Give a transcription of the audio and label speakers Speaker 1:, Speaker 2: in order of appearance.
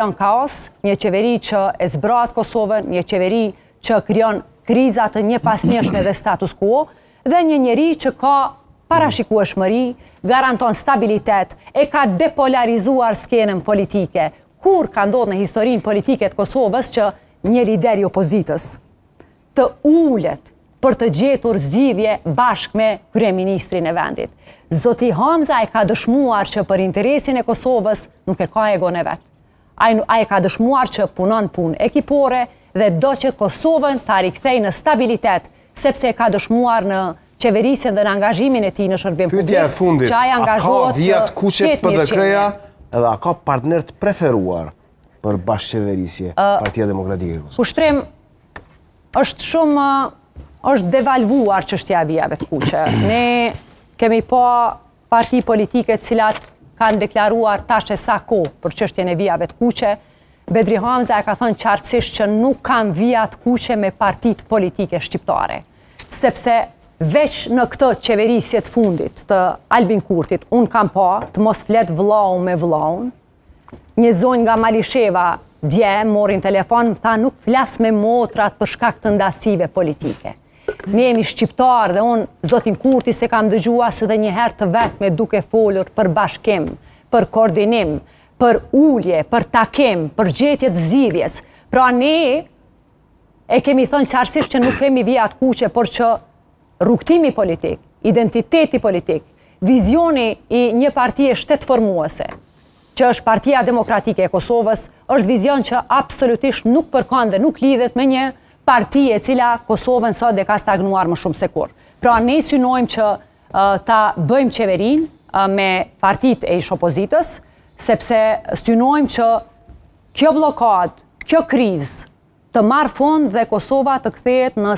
Speaker 1: Në kaos, një qeveri që e zbraz Kosovën, një qeveri që krijon krizat të njepasnjeshme dhe status quo, dhe një njeri që ka parashikueshmëri, garanton stabilitet, e ka depolarizuar skenën politike. Kur ka ndodhur në historinë politike të Kosovës që një lider i opozitës të ulet për të gjetur zgjidhje bashkë me kryeministrin e vendit. Zoti Hamza e ka dëshmuar që për interesin e Kosovës nuk e ka egon e vet. Ai ka dëshmuar që punon punë ekipore dhe do që Kosovën ta rikthej në stabilitet, sepse e ka dëshmuar në qeverisjen dhe në angazhimin e tij në shërbim publik.
Speaker 2: Pyetja e fundit,
Speaker 1: që ai angazhohet
Speaker 2: a ka vijat kuqe PDK-ja edhe a ka partner të preferuar për bashkëqeverisje Partia Demokratike e Kosovës?
Speaker 1: Ushtrim është devalvuar çështja e vijave të kuqe. Ne kemi pa parti politike të cilat kanë deklaruar tash e sa kohë për çështjen e vijave të kuqe. Bedri Hamza e ka thënë qartësisht që nuk kanë vija të kuqe me partitë politike shqiptare. Sepse veç në këtë qeverisje të fundit të Albin Kurtit, unë kam pa të mos flet vllau me vllaun. Një zonjë nga Malisheva dje morin telefon, më tha nuk flas me motrat për shkak të ndasive politike. Ne jemi shqiptar dhe unë, zotin Kurti, se kam dëgjuar se dhe një herë të vetme duke folur për bashkim, për koordinim, për ulje, për takim, për gjetje të zgjidhjes. Pra ne e kemi thënë qartësisht që nuk kemi vija të kuqe, por që rrugtimi politik, identiteti politik, vizioni i një partie shtetformuese, që është Partia Demokratike e Kosovës, është vizion që absolutisht nuk përkon dhe nuk lidhet me një parti e cila Kosovën sot dhe ka stagnuar më shumë se kur. Pra ne synojmë që ta bëjmë qeverin me partit e ish opozitës, sepse synojmë që kjo blokad, kjo kriz të marrë fund dhe Kosova të kthehet në